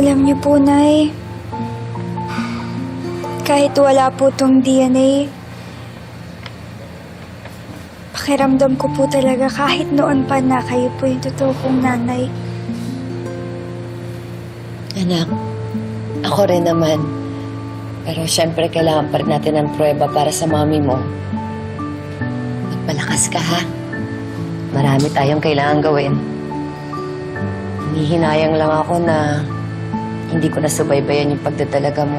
Alam niyo po, Nay, kahit wala po tong DNA, pakiramdam ko po talaga kahit noon pa na kayo po yung totoo kong nanay. Anak, ako rin naman. Pero syempre kailangan pa rin natin ng pruweba para sa mami mo. Magpalakas ka, ha? Marami tayong kailangan gawin. Hinihinayang lang ako na hindi ko nasubaybayan yung pagdadalaga mo.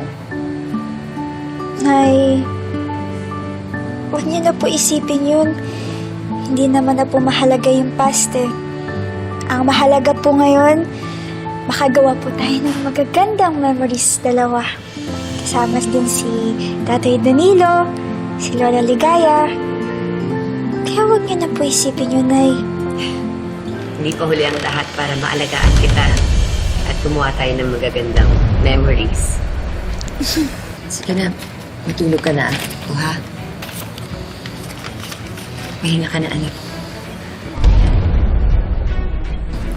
Nay, huwag niyo na po isipin yun. Hindi naman na po mahalaga yung past eh. Ang mahalaga po ngayon, makagawa po tayo ng magagandang memories dalawa. Kasama din si Tatay Danilo, si Lola Ligaya. Kaya huwag niyo na po isipin yun, Nay. Hindi pa huli ang lahat para maalagaan kita at gumawa tayo ng magagandang memories. Sige na, matulog ka na. O ha? Pahinga ka na, anak.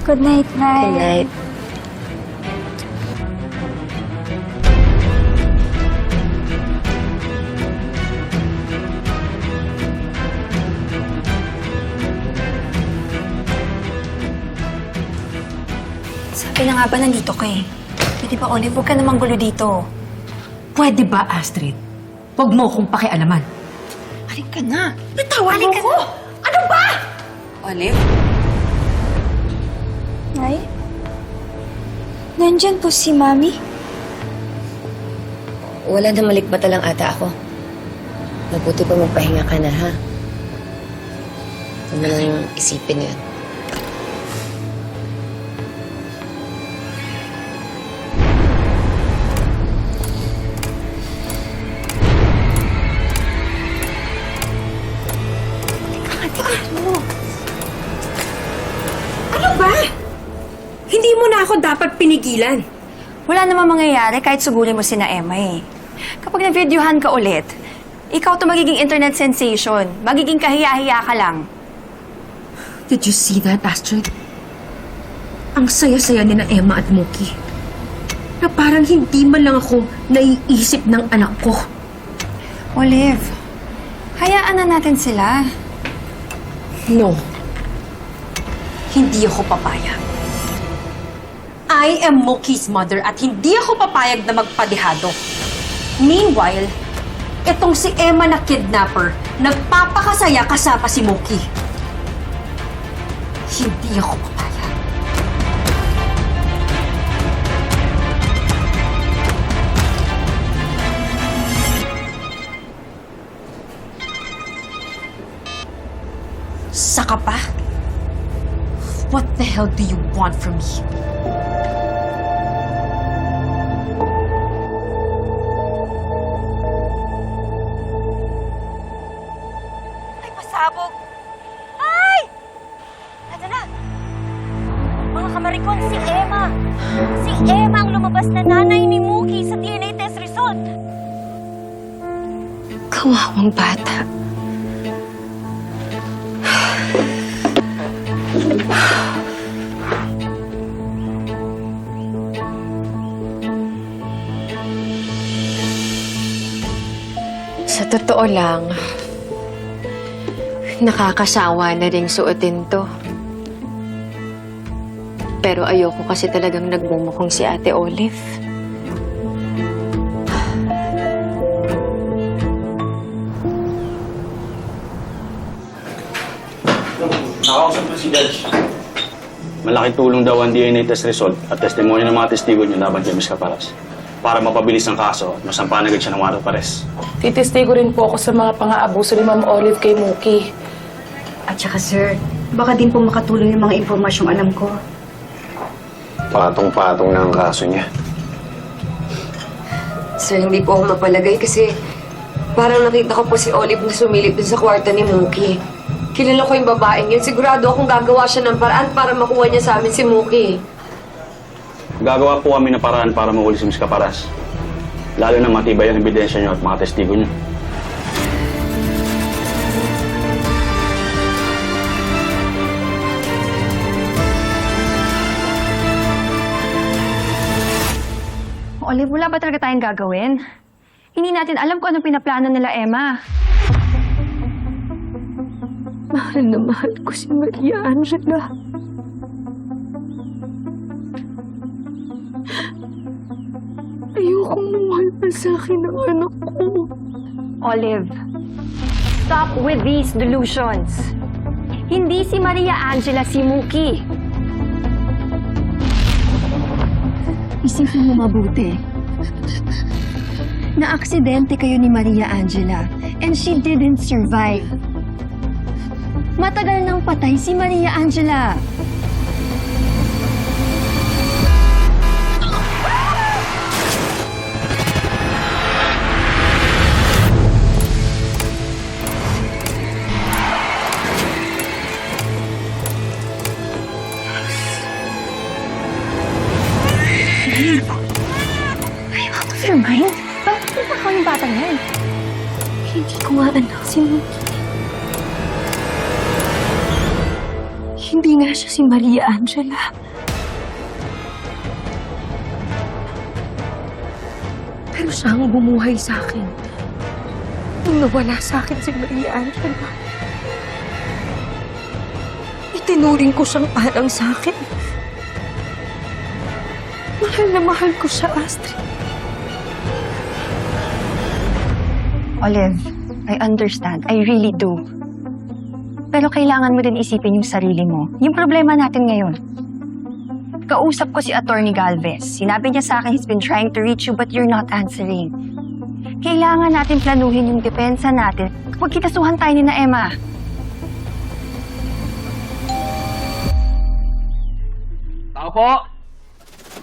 Good night, Nay. Good night. Sabi na nga ba nandito ka eh? Pwede ba, Olive, huwag ka namang gulo dito. Pwede ba, Astrid? Huwag mo akong pakialaman. Halika ka na. Bitawan mo ko! Ano ba? Olive? Nay? Nandyan po si Mami? Wala na, malikbata lang ata ako. Mabuti pa magpahinga ka na, ha? Huwag mo lang isipin yun. Ano ba? Hindi mo na ako dapat pinigilan. Wala namang mangyayari kahit sugulin mo sina Emma eh. Kapag na-videohan ka ulit, ikaw to magiging internet sensation. Magiging kahiya-hiya ka lang. Did you see that, Astrid? Ang saya-saya ni na Emma at Mookie. Na parang hindi man lang ako naiisip ng anak ko. Olive, hayaan na natin sila. No. Hindi ako papayag. I am Mookie's mother at hindi ako papayag na magpadihado. Meanwhile, itong si Emma na kidnapper, nagpapakasaya kasama si Mookie. Hindi ako papayag. Saka pa? What the hell do you want from me? Ay, pasabog! Ay! Ito na! Mga kamarikon, si Emma! Si Emma ang lumabas na nanay ni Mookie sa DNA test result! Kawawang bata. Sa totoo lang, nakakasawa na ring suotin to. Pero ayoko kasi talagang nagmumukhang si Ate Olive. Nakausap ko si Judge. Malaking tulong daw ang DNA test result at testimonya ng mga testigo niyo laban kay Ms. Caparas para mapabilis ang kaso at masampahan agad siya ng warrant of arrest. Titistigo rin po ako sa mga pang-aabuso ni Ma'am Olive kay Mookie. At saka sir, baka din po makatulong yung mga impormasyong alam ko. Patong-patong na ang kaso niya. Sir, hindi po ako mapalagay kasi parang nakita ko po si Olive na sumilip dun sa kwarto ni Mookie. Kilala ko yung babaeng yun. Sigurado akong gagawa siya ng paraan para makuha niya sa amin si Mookie. Gagawa po kami ng paraan para mahuli si Ms. Caparas. Lalo na matibay ang ebidensya niyo at mga testigo niyo. Olive, wala ba talaga tayong gagawin? Hindi natin alam kung anong pinaplano nila, Emma. Mahal na mahal ko si Maria Angela. Ayokong mahal pa sa akin ang anak ko. Olive, stop with these delusions. Hindi si Maria Angela si Mookie. Isipin mo mabuti. Na-aksidente kayo ni Maria Angela and she didn't survive. Matagal nang patay si Maria Angela. Sir Mine, bakit nakaw yung batang yan? Hindi ko nga anak si Mookie. Hindi nga siya si Maria Angela. Pero siya ang bumuhay sa akin. Nung nawala sa akin si Maria Angela. Itinuring ko siyang parang sa akin. Mahal na mahal ko siya, Astrid. Olive, I understand. I really do. Pero kailangan mo din isipin yung sarili mo. Yung problema natin ngayon. Kausap ko si Attorney Galvez. Sinabi niya sa akin he's been trying to reach you but you're not answering. Kailangan natin planuhin yung depensa natin kapag kitasuhan tayo ni na Emma. Tao po!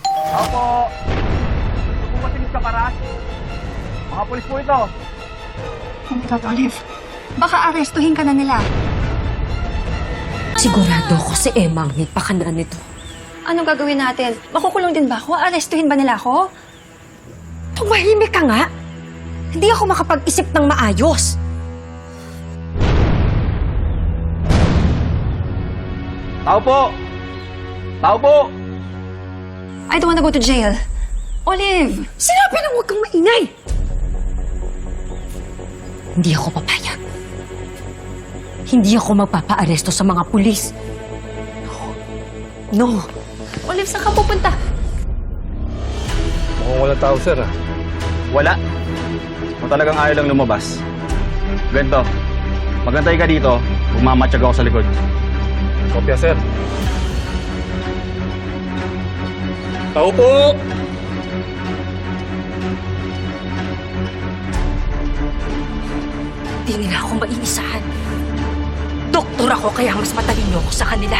Tao po! Ito po masinis ka para? Mga polis po ito. Oh my God, Olive. Baka arestuhin ka na nila. Sigurado ako si Emma ang nagpakana nito. Anong gagawin natin? Makukulong din ba ako? Arestuhin ba nila ako? Tumahimik ka nga! Hindi ako makapag-isip ng maayos. Tao po! Tao po! I don't wanna go to jail. Olive! Sinabi na huwag kang maingay! Hindi ako papayag. Hindi ako magpapaaresto sa mga pulis. No. Olive, saan ka pupunta? Mukhang walang tao, sir. Wala. Kung talagang ayaw lang lumabas. Ganito. Magantay ka dito. Magmamatsyag ako sa likod. Kopya, sir. Tao po! Hindi nila ako maiisahan. Doktor ako kaya mas matalino ako sa kanila.